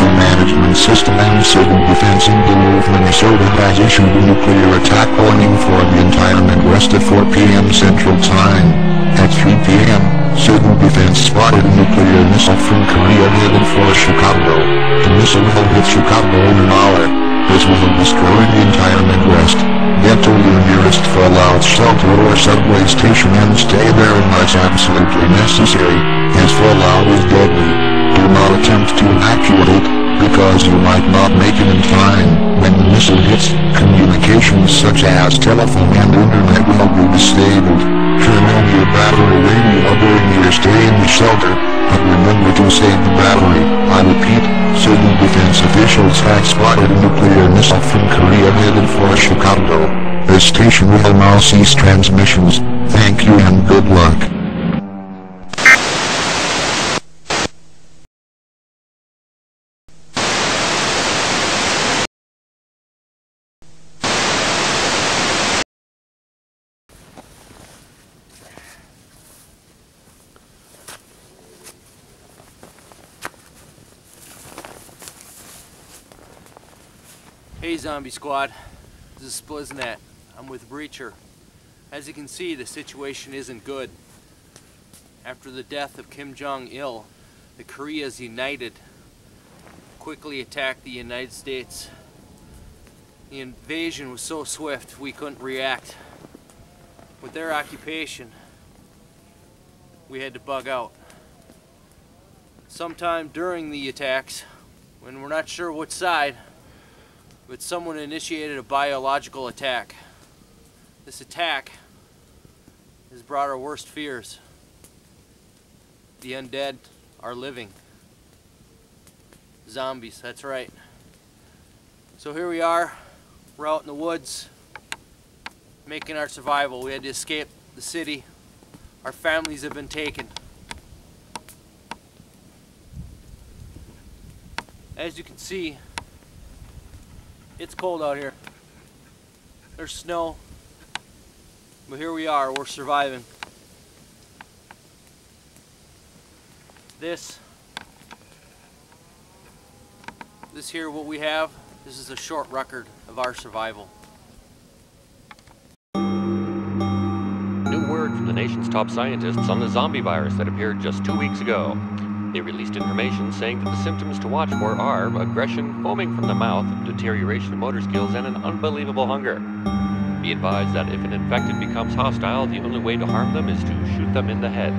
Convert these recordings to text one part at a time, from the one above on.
Missile Management System and Civil Defense in Duluth, Minnesota has issued a nuclear attack warning for the entire Midwest at 4 p.m. Central Time. At 3 p.m., Civil Defense spotted a nuclear missile from Korea headed for Chicago. The missile will hit Chicago in an hour. This will destroy the entire Midwest. Get to your nearest fallout shelter or subway station and stay there unless absolutely necessary, as fallout is deadly. Do not attempt to evacuate, because you might not make it in time. When the missile hits, communications such as telephone and internet will be disabled. Turn on your battery radio during your stay in the shelter, but remember to save the battery. I repeat, Civil Defense officials have spotted a nuclear missile from Korea headed for Chicago. The station will now cease transmissions. Thank you and good luck. Hey Zombie Squad, this is Spliznet. I'm with Breacher. As you can see, the situation isn't good. After the death of Kim Jong-il, the Koreas united, quickly attacked the United States. The invasion was so swift we couldn't react. With their occupation, we had to bug out. Sometime during the attacks, when we're not sure which side, but someone initiated a biological attack. This attack has brought our worst fears. The undead are living. Zombies, that's right. So here we are, we're out in the woods, making our survival. We had to escape the city. Our families have been taken. As you can see, it's cold out here. There's snow. But here we are, we're surviving. This here, what we have, this is a short record of our survival. New word from the nation's top scientists on the zombie virus that appeared just 2 weeks ago. They released information saying that the symptoms to watch for are aggression, foaming from the mouth, deterioration of motor skills, and an unbelievable hunger. Be advised that if an infected becomes hostile, the only way to harm them is to shoot them in the head.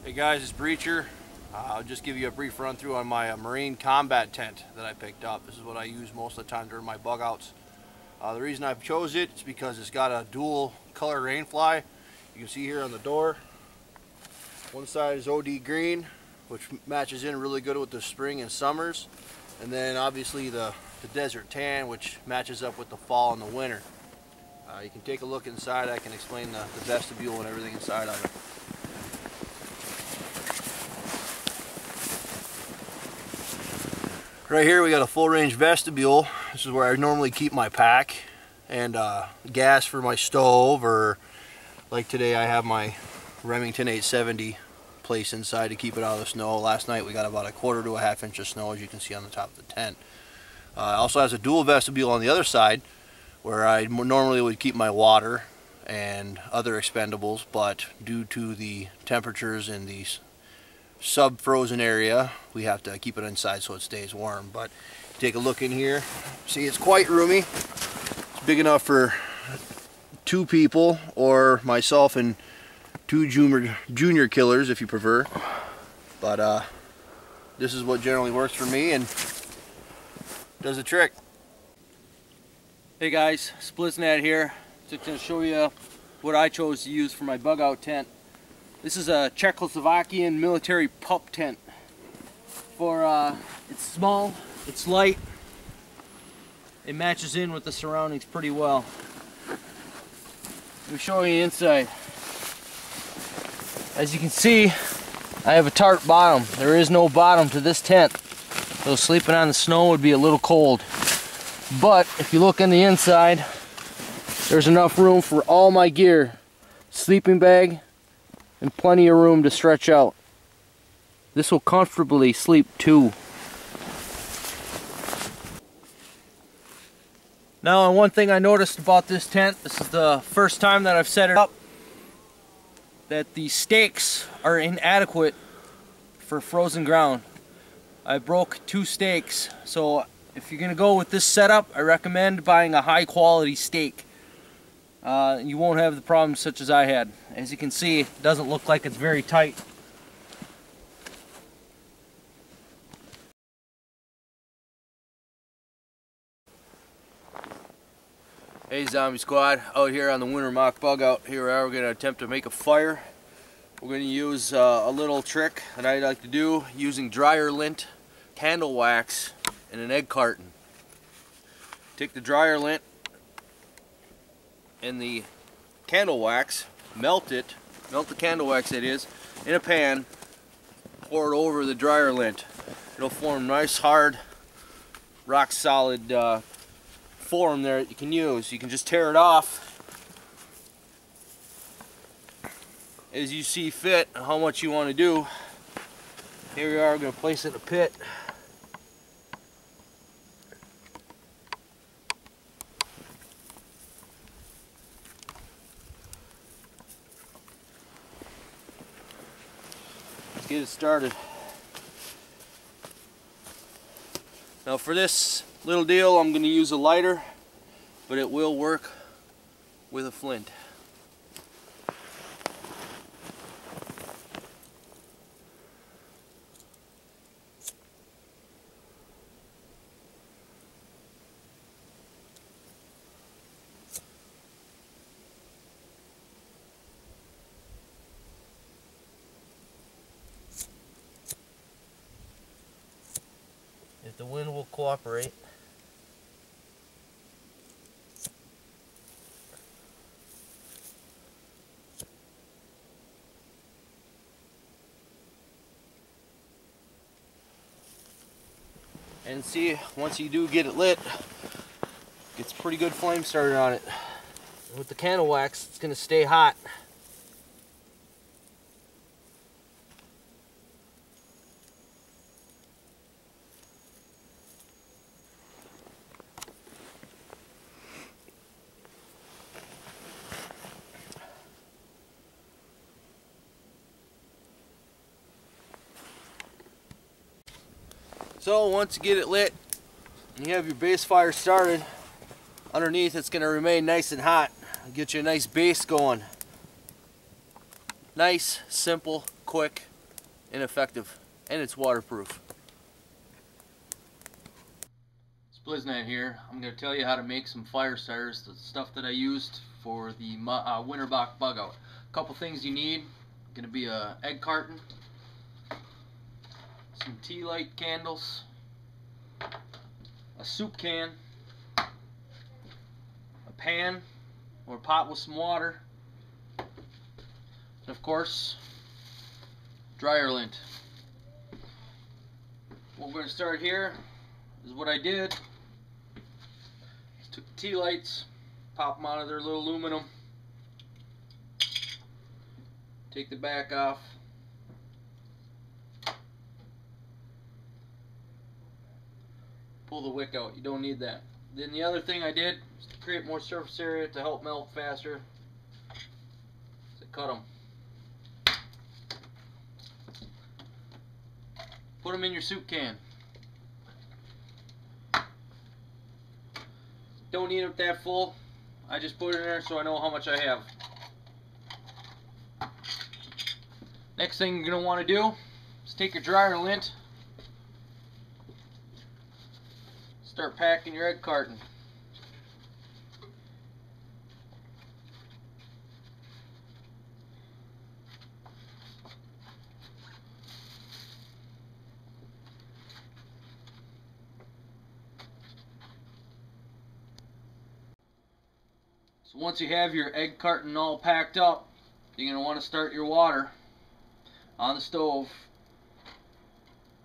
Hey guys, it's Breacher. I'll just give you a brief run through on my Marine combat tent that I picked up. This is what I use most of the time during my bug outs. The reason I've chose it is because it's got a dual color rain fly. You can see here on the door, one side is OD green, which matches in really good with the spring and summers, and then obviously the desert tan, which matches up with the fall and the winter. You can take a look inside. I can explain the vestibule and everything inside of it. Right here we got a full range vestibule. This is where I normally keep my pack and gas for my stove, or like today I have my Remington 870 place inside to keep it out of the snow. Last night we got about a quarter to a half inch of snow, as you can see on the top of the tent. Also has a dual vestibule on the other side where I normally would keep my water and other expendables, but due to the temperatures in the sub-frozen area, we have to keep it inside so it stays warm. But take a look in here. See, it's quite roomy. It's big enough for 2 people, or myself and 2 junior killers if you prefer. But this is what generally works for me and does the trick. Hey guys, Splitsnat here. Just going to show you what I chose to use for my bug out tent. This is a Czechoslovakian military pup tent. It's small, it's light, it matches in with the surroundings pretty well. Let me show you inside. As you can see, I have a tarp bottom. There is no bottom to this tent, so sleeping on the snow would be a little cold. But if you look on the inside, there's enough room for all my gear, sleeping bag, and plenty of room to stretch out. This will comfortably sleep 2. Now, one thing I noticed about this tent, this is the first time that I've set it up, that the stakes are inadequate for frozen ground. I broke 2 stakes, so if you're going to go with this setup, I recommend buying a high quality stake. You won't have the problems such as I had. As you can see, it doesn't look like it's very tight. Hey Zombie Squad, out here on the winter mock bug out. Here we are, we're going to attempt to make a fire. We're going to use a little trick that I like to do using dryer lint, candle wax, and an egg carton. Take the dryer lint and the candle wax, melt the candle wax that is, in a pan, pour it over the dryer lint. It'll form nice hard, rock solid form there that you can use. You can just tear it off as you see fit and how much you want to do. Here we are, going to place it in a pit. Let's get it started. Now for this little deal, I'm going to use a lighter, but it will work with a flint. If the wind will cooperate. And see, once you do get it lit, gets a pretty good flame started on it. And with the candle wax, it's going to stay hot. So once you get it lit and you have your base fire started, underneath it's going to remain nice and hot. Get you a nice base going. Nice, simple, quick, and effective. And it's waterproof. Splitsnat here. I'm going to tell you how to make some fire starters, the stuff that I used for the winter mock bug out. A couple things you need. Going to be a egg carton, some tea light candles, a soup can, a pan or pot with some water, and of course dryer lint. What we're going to start here is what I did. Just took the tea lights, pop them out of their little aluminum, take the back off, pull the wick out. You don't need that. Then the other thing I did was to create more surface area to help melt faster. cut them. Put them in your soup can. Don't need it that full. I just put it in there so I know how much I have. Next thing you're going to want to do is take your dryer lint, start packing your egg carton. So once you have your egg carton all packed up, you're going to want to start your water on the stove.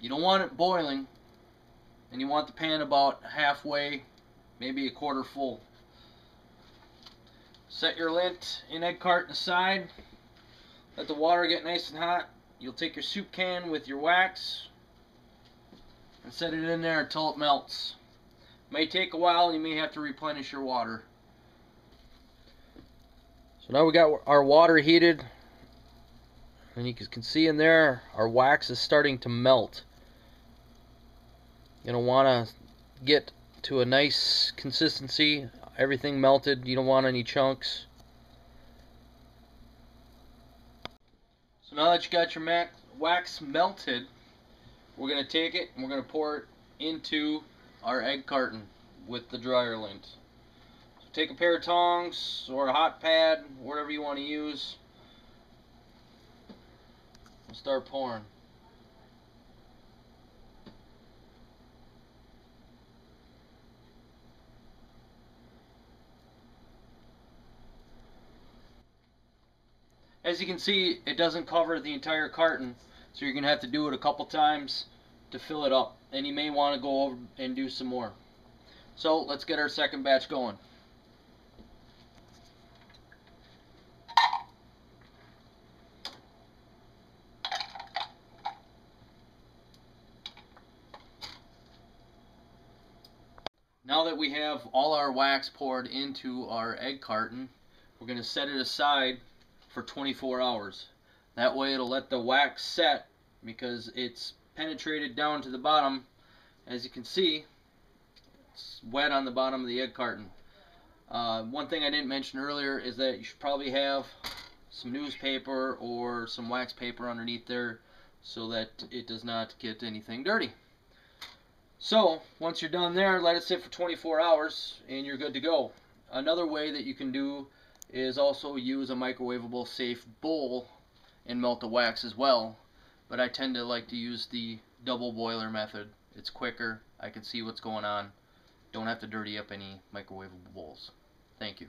You don't want it boiling, and you want the pan about halfway, maybe a quarter full. Set your lint and egg carton aside. Let the water get nice and hot. You'll take your soup can with your wax and set it in there until it melts. It may take a while, and you may have to replenish your water. So now we got our water heated, and you can see in there our wax is starting to melt. You don't want to get to a nice consistency, everything melted. You don't want any chunks. So now that you got your wax melted, we're going to take it and we're going to pour it into our egg carton with the dryer lint. Take a pair of tongs or a hot pad, whatever you want to use, and start pouring. As you can see, it doesn't cover the entire carton, so you're going to have to do it a couple times to fill it up, and you may want to go over and do some more. So let's get our second batch going. Now that we have all our wax poured into our egg carton, we're going to set it aside for 24 hours. That way it'll let the wax set, because it's penetrated down to the bottom. As you can see, it's wet on the bottom of the egg carton. One thing I didn't mention earlier is that you should probably have some newspaper or some wax paper underneath there so that it does not get anything dirty. So once you're done there, let it sit for 24 hours and you're good to go. Another way that you can do is also use a microwavable safe bowl and melt the wax as well, but I tend to like to use the double boiler method. It's quicker, I can see what's going on, don't have to dirty up any microwavable bowls. Thank you.